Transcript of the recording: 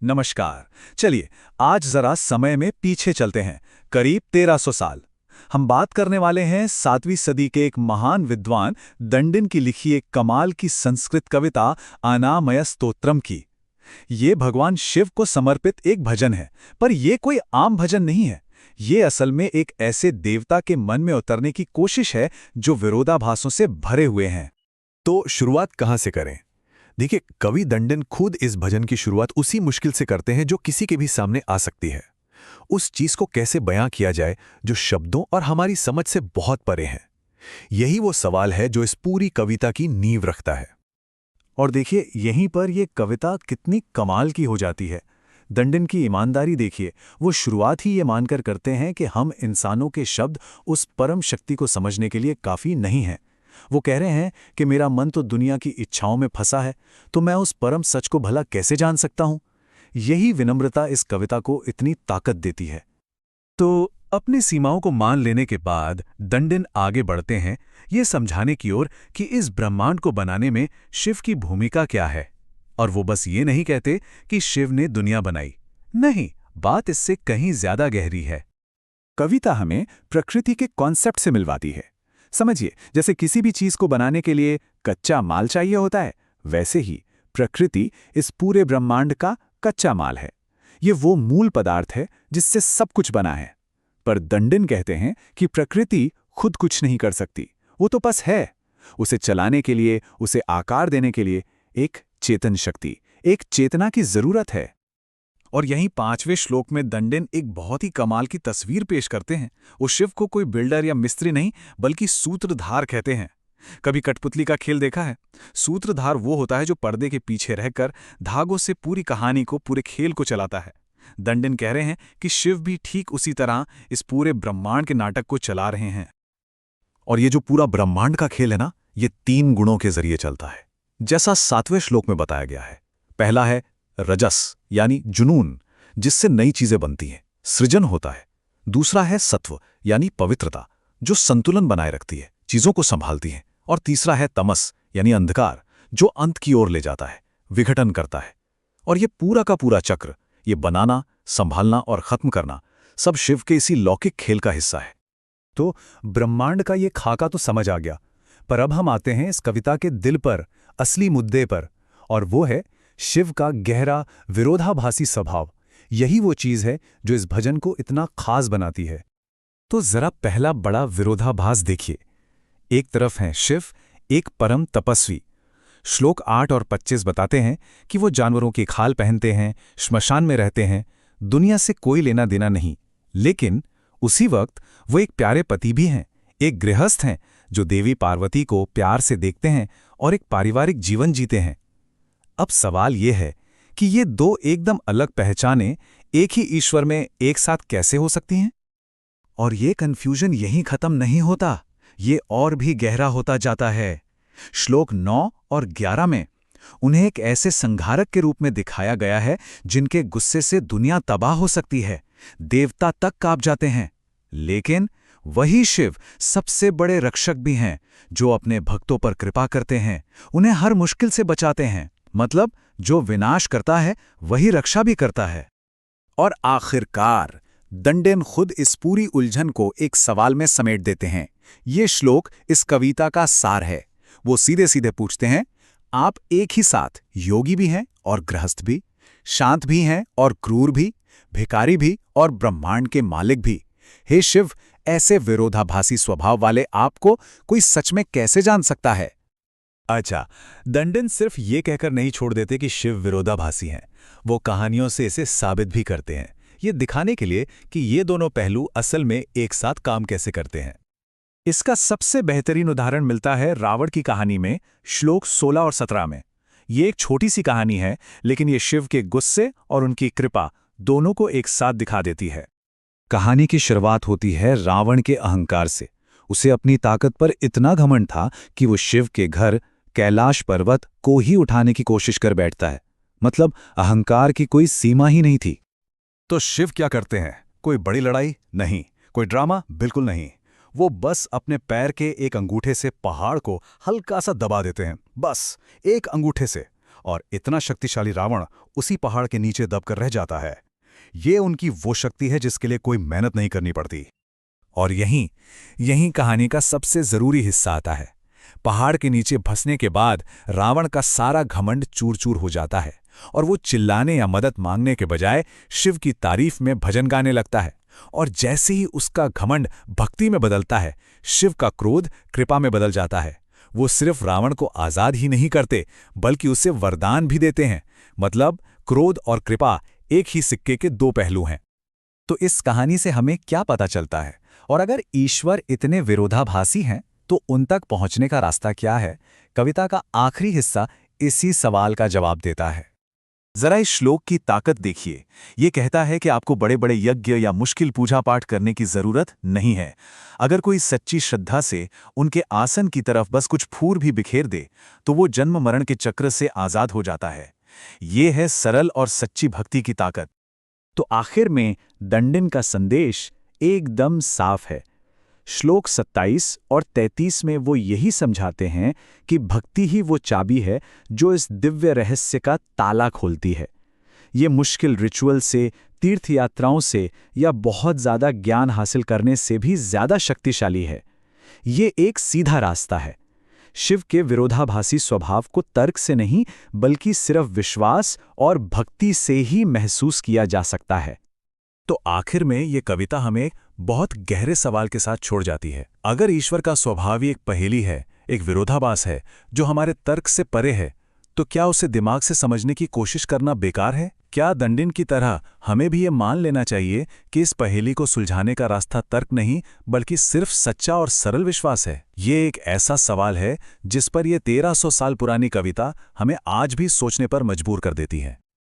नमस्कार। चलिए, आज जरा समय में पीछे चलते हैं, करीब 1300 साल। हम बात करने वाले हैं 7वीं सदी के एक महान विद्वान दंडिन की लिखी एक कमाल की संस्कृत कविता अनामय स्तोत्रम की। ये भगवान शिव को समर्पित एक भजन है, पर यह कोई आम भजन नहीं है। ये असल में एक ऐसे देवता के मन में उतरने की कोशिश है जो विरोधाभासों से भरे हुए हैं। तो शुरुआत कहाँ से करें? देखिए, कवि दंडन खुद इस भजन की शुरुआत उसी मुश्किल से करते हैं जो किसी के भी सामने आ सकती है। उस चीज को कैसे बयां किया जाए जो शब्दों और हमारी समझ से बहुत परे है। यही वो सवाल है जो इस पूरी कविता की नींव रखता है। और देखिए, यहीं पर यह कविता कितनी कमाल की हो जाती है। दंडन की ईमानदारी देखिए, वो शुरुआत ही ये मानकर करते हैं कि हम इंसानों के शब्द उस परम शक्ति को समझने के लिए काफ़ी नहीं हैं। वो कह रहे हैं कि मेरा मन तो दुनिया की इच्छाओं में फंसा है, तो मैं उस परम सच को भला कैसे जान सकता हूं। यही विनम्रता इस कविता को इतनी ताकत देती है। तो अपनी सीमाओं को मान लेने के बाद दंडन आगे बढ़ते हैं ये समझाने की ओर कि इस ब्रह्मांड को बनाने में शिव की भूमिका क्या है। और वो बस ये नहीं कहते कि शिव ने दुनिया बनाई। नहीं, बात इससे कहीं ज्यादा गहरी है। कविता हमें प्रकृति के कॉन्सेप्ट से मिलवाती है। समझिए, जैसे किसी भी चीज को बनाने के लिए कच्चा माल चाहिए होता है, वैसे ही प्रकृति इस पूरे ब्रह्मांड का कच्चा माल है। ये वो मूल पदार्थ है जिससे सब कुछ बना है। पर दंडन कहते हैं कि प्रकृति खुद कुछ नहीं कर सकती, वो तो बस है। उसे चलाने के लिए, उसे आकार देने के लिए एक चेतन शक्ति, एक चेतना की जरूरत है। और यहीं 5वें श्लोक में दंडन एक बहुत ही कमाल की तस्वीर पेश करते हैं। वो शिव को कोई बिल्डर या मिस्त्री नहीं, बल्कि सूत्रधार कहते हैं। कभी कठपुतली का खेल देखा है? सूत्रधार वो होता है जो पर्दे के पीछे रहकर धागों से पूरी कहानी को, पूरे खेल को चलाता है। दंडन कह रहे हैं कि शिव भी ठीक उसी तरह इस पूरे ब्रह्मांड के नाटक को चला रहे हैं। और ये जो पूरा ब्रह्मांड का खेल है ना, ये 3 गुणों के जरिए चलता है, जैसा 7वें श्लोक में बताया गया है। पहला है रजस, यानी जुनून, जिससे नई चीजें बनती हैं, सृजन होता है। दूसरा है सत्व, यानी पवित्रता, जो संतुलन बनाए रखती है, चीजों को संभालती है। और तीसरा है तमस, यानी अंधकार, जो अंत की ओर ले जाता है, विघटन करता है। और ये पूरा का पूरा चक्र, ये बनाना, संभालना और खत्म करना, सब शिव के इसी लौकिक खेल का हिस्सा है। तो ब्रह्मांड का ये खाका तो समझ आ गया, पर अब हम आते हैं इस कविता के दिल पर, असली मुद्दे पर, और वो है शिव का गहरा विरोधाभासी स्वभाव। यही वो चीज है जो इस भजन को इतना खास बनाती है। तो जरा पहला बड़ा विरोधाभास देखिए। एक तरफ हैं शिव, एक परम तपस्वी। श्लोक 8 और 25 बताते हैं कि वो जानवरों की खाल पहनते हैं, श्मशान में रहते हैं, दुनिया से कोई लेना देना नहीं। लेकिन उसी वक्त वो एक प्यारे पति भी हैं, एक गृहस्थ हैं जो देवी पार्वती को प्यार से देखते हैं और एक पारिवारिक जीवन जीते हैं। अब सवाल ये है कि ये दो एकदम अलग पहचानें एक ही ईश्वर में एक साथ कैसे हो सकती हैं? और ये कन्फ्यूजन यहीं खत्म नहीं होता, ये और भी गहरा होता जाता है। श्लोक 9 और 11 में उन्हें एक ऐसे संघारक के रूप में दिखाया गया है जिनके गुस्से से दुनिया तबाह हो सकती है, देवता तक कांप जाते हैं। लेकिन वही शिव सबसे बड़े रक्षक भी हैं, जो अपने भक्तों पर कृपा करते हैं, उन्हें हर मुश्किल से बचाते हैं। मतलब जो विनाश करता है वही रक्षा भी करता है। और आखिरकार दंडन खुद इस पूरी उलझन को एक सवाल में समेट देते हैं। ये श्लोक इस कविता का सार है। वो सीधे सीधे पूछते हैं, आप एक ही साथ योगी भी हैं और गृहस्थ भी, शांत भी हैं और क्रूर भी, भिखारी भी और ब्रह्मांड के मालिक भी। हे शिव, ऐसे विरोधाभासी स्वभाव वाले आपको कोई सच में कैसे जान सकता है? अच्छा, दंडन सिर्फ ये कहकर नहीं छोड़ देते कि शिव विरोधाभासी हैं, वो कहानियों से इसे साबित भी करते हैं, ये दिखाने के लिए कि ये दोनों पहलू असल में एक साथ काम कैसे करते हैं। इसका सबसे बेहतरीन उदाहरण मिलता है रावण की कहानी में, श्लोक 16 और 17 में। ये एक छोटी सी कहानी है, लेकिन ये शिव के गुस्से और उनकी कृपा दोनों को एक साथ दिखा देती है। कहानी की शुरुआत होती है रावण के अहंकार से। उसे अपनी ताकत पर इतना घमंड था कि वो शिव के घर कैलाश पर्वत को ही उठाने की कोशिश कर बैठता है। मतलब अहंकार की कोई सीमा ही नहीं थी। तो शिव क्या करते हैं? कोई बड़ी लड़ाई नहीं, कोई ड्रामा बिल्कुल नहीं। वो बस अपने पैर के एक अंगूठे से पहाड़ को हल्का सा दबा देते हैं, बस एक अंगूठे से। और इतना शक्तिशाली रावण उसी पहाड़ के नीचे दबकर रह जाता है। ये उनकी वो शक्ति है जिसके लिए कोई मेहनत नहीं करनी पड़ती। और यहीं कहानी का सबसे जरूरी हिस्सा आता है। पहाड़ के नीचे फंसने के बाद रावण का सारा घमंड चूर चूर हो जाता है और वो चिल्लाने या मदद मांगने के बजाय शिव की तारीफ में भजन गाने लगता है। और जैसे ही उसका घमंड भक्ति में बदलता है, शिव का क्रोध कृपा में बदल जाता है। वो सिर्फ रावण को आजाद ही नहीं करते बल्कि उसे वरदान भी देते हैं। मतलब क्रोध और कृपा एक ही सिक्के के दो पहलू हैं। तो इस कहानी से हमें क्या पता चलता है, और अगर ईश्वर इतने विरोधाभासी हैं तो उन तक पहुंचने का रास्ता क्या है? कविता का आखिरी हिस्सा इसी सवाल का जवाब देता है। जरा इस श्लोक की ताकत देखिए। ये कहता है कि आपको बड़े बड़े यज्ञ या मुश्किल पूजा पाठ करने की जरूरत नहीं है। अगर कोई सच्ची श्रद्धा से उनके आसन की तरफ बस कुछ फूर भी बिखेर दे तो वो जन्म मरण के चक्र से आजाद हो जाता है। ये है सरल और सच्ची भक्ति की ताकत। तो आखिर में दंडिन का संदेश एकदम साफ है। श्लोक 27 और 33 में वो यही समझाते हैं कि भक्ति ही वो चाबी है जो इस दिव्य रहस्य का ताला खोलती है। ये मुश्किल रिचुअल से, तीर्थयात्राओं से या बहुत ज़्यादा ज्ञान हासिल करने से भी ज़्यादा शक्तिशाली है। ये एक सीधा रास्ता है। शिव के विरोधाभासी स्वभाव को तर्क से नहीं बल्कि सिर्फ विश्वास और भक्ति से ही महसूस किया जा सकता है। तो आखिर में ये कविता हमें बहुत गहरे सवाल के साथ छोड़ जाती है। अगर ईश्वर का स्वभाव ही एक पहेली है, एक विरोधाभास है जो हमारे तर्क से परे है, तो क्या उसे दिमाग से समझने की कोशिश करना बेकार है? क्या दंडिन की तरह हमें भी ये मान लेना चाहिए कि इस पहेली को सुलझाने का रास्ता तर्क नहीं बल्कि सिर्फ सच्चा और सरल विश्वास है? ये एक ऐसा सवाल है जिस पर यह 1300 साल पुरानी कविता हमें आज भी सोचने पर मजबूर कर देती है।